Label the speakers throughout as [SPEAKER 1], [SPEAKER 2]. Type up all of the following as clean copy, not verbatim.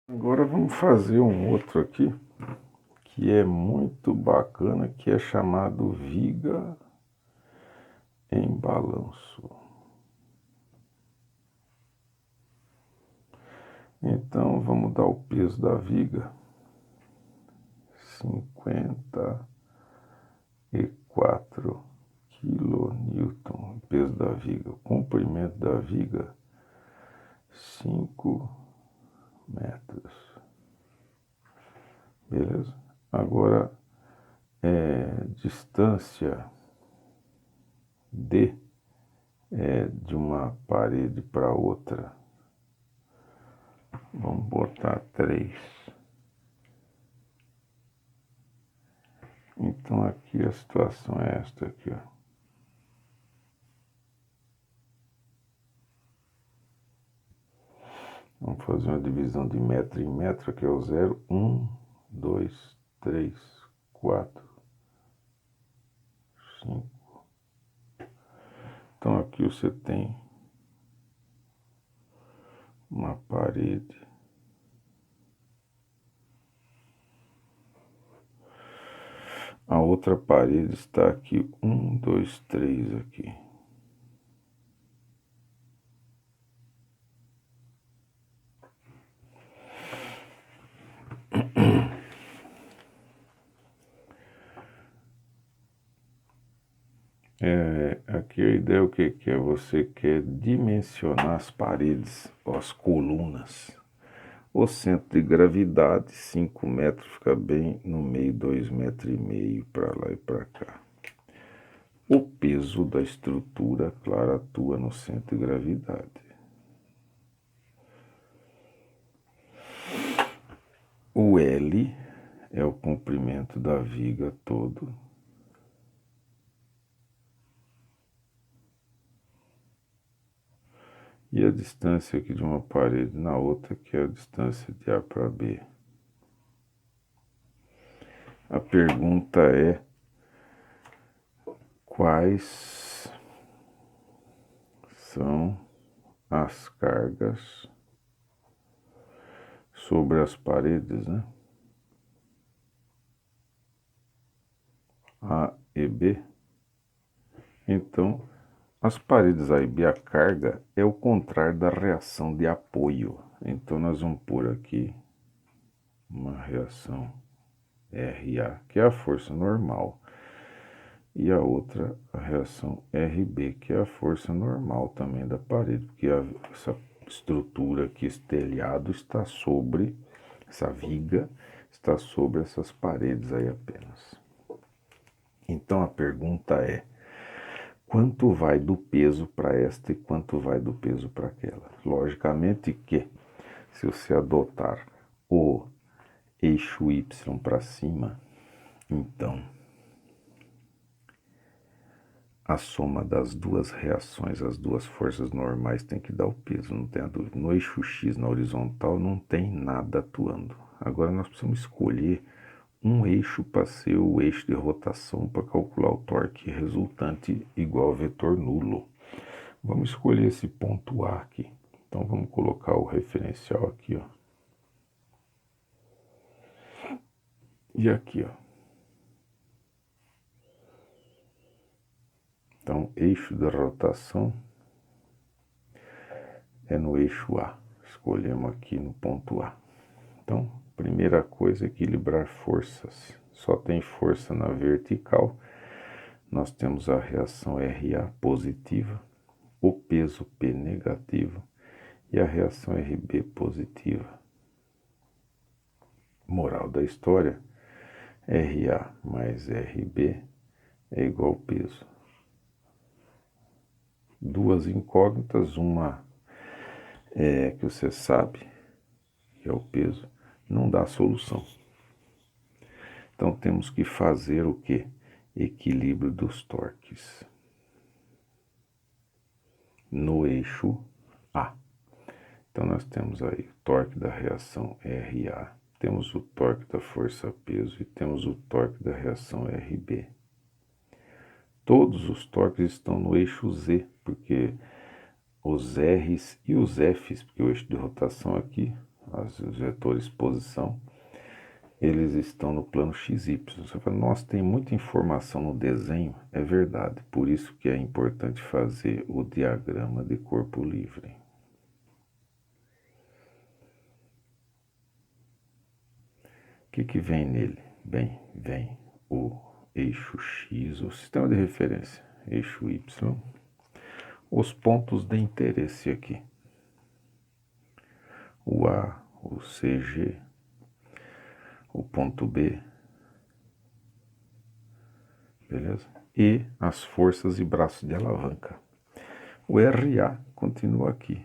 [SPEAKER 1] Agora vamos fazer um outro aqui, que é muito bacana, que é chamado viga em balanço. Então vamos dar o peso da viga, 54 kN, peso da viga. O comprimento da viga, 5 metros. Beleza? Agora, distância D de uma parede para outra. Vamos botar 3. Então aqui a situação é esta aqui, ó. Vamos fazer uma divisão de metro em metro, que é o 0, 1, 2, 3, 4, 5. Então aqui você tem uma parede. A outra parede está aqui, 1, 2, 3 aqui. Aqui a ideia é o que? Que é você quer dimensionar as paredes, as colunas. O centro de gravidade, 5 metros, fica bem no meio, 2,5 metros para lá e para cá. O peso da estrutura, claro, atua no centro de gravidade. O L é o comprimento da viga todo. E a distância aqui de uma parede na outra, que é a distância de A para B. A pergunta é: quais são as cargas sobre as paredes, né? A e B. Então, as paredes A e B, a carga é o contrário da reação de apoio. Então, nós vamos pôr aqui uma reação RA, que é a força normal, e a outra, a reação RB, que é a força normal também da parede, porque essa estrutura aqui, esse telhado está sobre, essa viga está sobre essas paredes aí apenas. Então a pergunta é: quanto vai do peso para esta e quanto vai do peso para aquela? Logicamente que, se você adotar o eixo Y para cima, então a soma das duas reações, as duas forças normais tem que dar o peso, não tem a dúvida. No eixo X, na horizontal, não tem nada atuando. Agora nós precisamos escolher um eixo para ser o eixo de rotação para calcular o torque resultante igual a vetor nulo. Vamos escolher esse ponto A aqui. Então vamos colocar o referencial aqui, ó. E aqui, ó. Então, eixo da rotação é no eixo A. Escolhemos aqui no ponto A. Então, primeira coisa, equilibrar forças. Só tem força na vertical. Nós temos a reação RA positiva, o peso P negativo e a reação RB positiva. Moral da história: RA mais RB é igual ao peso. Duas incógnitas, uma que você sabe, que é o peso, não dá solução. Então temos que fazer o quê? Equilíbrio dos torques no eixo A. Então nós temos aí o torque da reação RA, temos o torque da força-peso e temos o torque da reação RB. Todos os torques estão no eixo Z, porque os R's e os F's, porque o eixo de rotação aqui, os vetores posição, eles estão no plano XY. Você fala, nossa, tem muita informação no desenho. É verdade, por isso que é importante fazer o diagrama de corpo livre. O que vem nele? Bem, vem o eixo X, o sistema de referência, eixo Y, os pontos de interesse aqui, o A, o CG, o ponto B, beleza? E as forças e braços de alavanca. O RA continua aqui.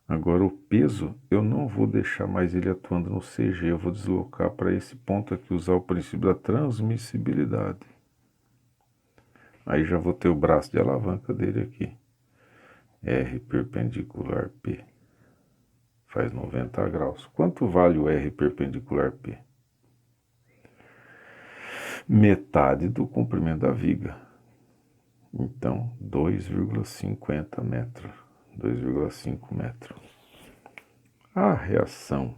[SPEAKER 1] Agora o peso, eu não vou deixar mais ele atuando no CG, eu vou deslocar para esse ponto aqui, usar o princípio da transmissibilidade. Aí já vou ter o braço de alavanca dele aqui. R perpendicular P. Faz 90 graus. Quanto vale o R perpendicular P? Metade do comprimento da viga. Então, 2,50 metros. 2,5 metros. A reação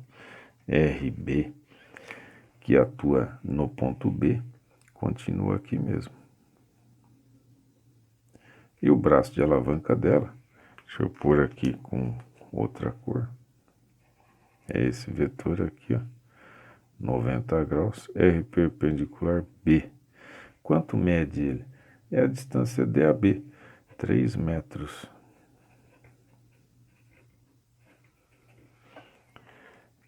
[SPEAKER 1] RB, que atua no ponto B, continua aqui mesmo. E o braço de alavanca dela, deixa eu pôr aqui com outra cor. É esse vetor aqui, ó. 90 graus, R perpendicular B. Quanto mede ele? É a distância DAB, 3 metros.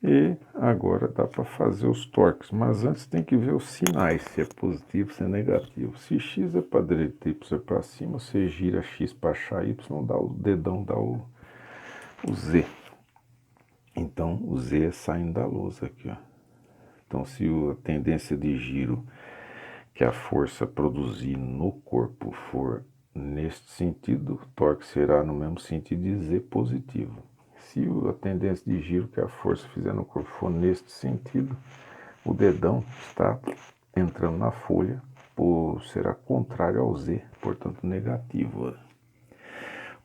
[SPEAKER 1] E agora dá para fazer os torques, mas antes tem que ver os sinais, se é positivo, se é negativo. Se X é para direita e Y é para cima, você gira X para achar Y, dá o dedão, dá o Z. Então o Z é saindo da lousa aqui, ó. Então se a tendência de giro que a força produzir no corpo for neste sentido, o torque será no mesmo sentido de Z positivo. Se a tendência de giro que a força fizer no corpo for neste sentido, o dedão está entrando na folha, será contrário ao Z, portanto negativo.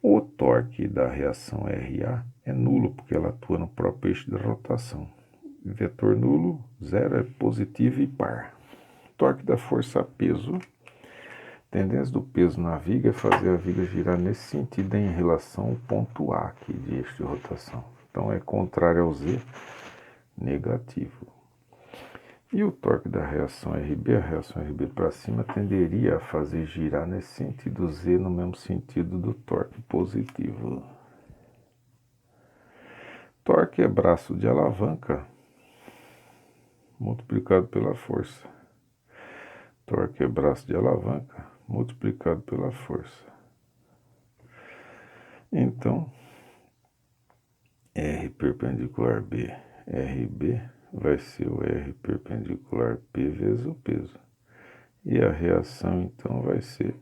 [SPEAKER 1] O torque da reação RA é nulo, porque ela atua no próprio eixo de rotação. Vetor nulo, zero é positivo e par. Torque da força peso. Tendência do peso na viga é fazer a viga girar nesse sentido em relação ao ponto A aqui de eixo de rotação. Então é contrário ao Z, negativo. E o torque da reação RB, a reação RB para cima, tenderia a fazer girar nesse sentido Z no mesmo sentido do torque positivo. Torque é braço de alavanca multiplicado pela força. Torque é braço de alavanca multiplicado pela força. Então, R perpendicular B, RB, vai ser o R perpendicular P vezes o peso. E a reação, então, vai ser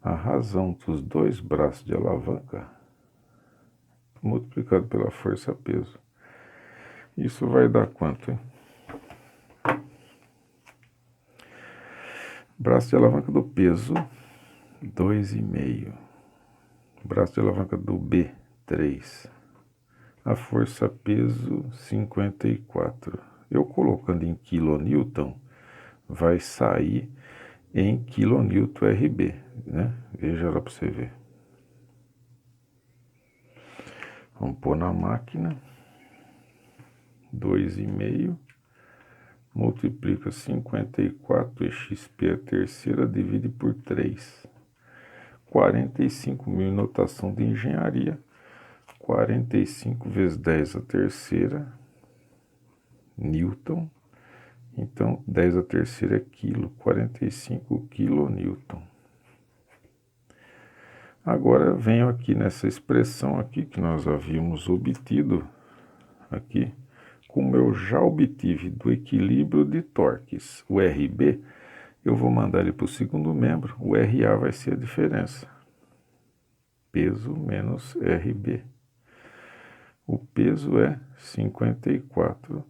[SPEAKER 1] a razão dos dois braços de alavanca multiplicado pela força peso. Isso vai dar quanto, hein? Braço de alavanca do peso, 2,5. Braço de alavanca do B, 3. A força peso, 54. Eu colocando em quilonewton, vai sair em quilonewton RB, né? Veja lá para você ver. Vamos pôr na máquina, 2,5, multiplica 54, e XP a terceira, divide por 3. 45 mil em notação de engenharia, 45 vezes 10 a terceira, Newton. Então, 10 a terceira é quilo, 45 quilonewton. Agora venho aqui nessa expressão aqui que nós havíamos obtido aqui, como eu já obtive do equilíbrio de torques, o RB, eu vou mandar ele para o segundo membro, o RA vai ser a diferença. Peso menos RB. O peso é 54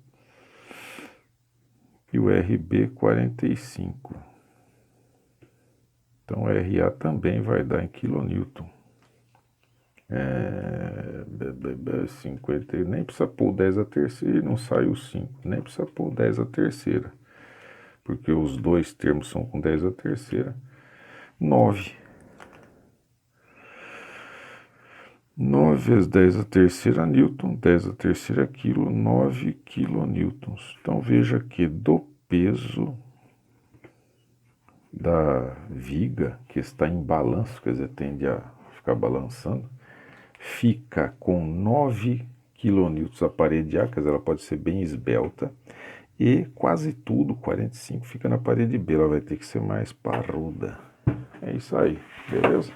[SPEAKER 1] e o RB 45. Então, o RA também vai dar em quilonewton. 50, nem precisa pôr 10 a terceira e não sai o 5. Nem precisa pôr 10 a terceira, porque os dois termos são com 10 a terceira. 9. 9 vezes 10 a terceira newton, 10 a terceira quilo, 9 quilonewtons. Então veja que do peso da viga, que está em balanço, quer dizer, tende a ficar balançando, fica com 9 quilonewtons a parede A, quer dizer, ela pode ser bem esbelta, e quase tudo, 45, fica na parede B, ela vai ter que ser mais parruda. É isso aí, beleza?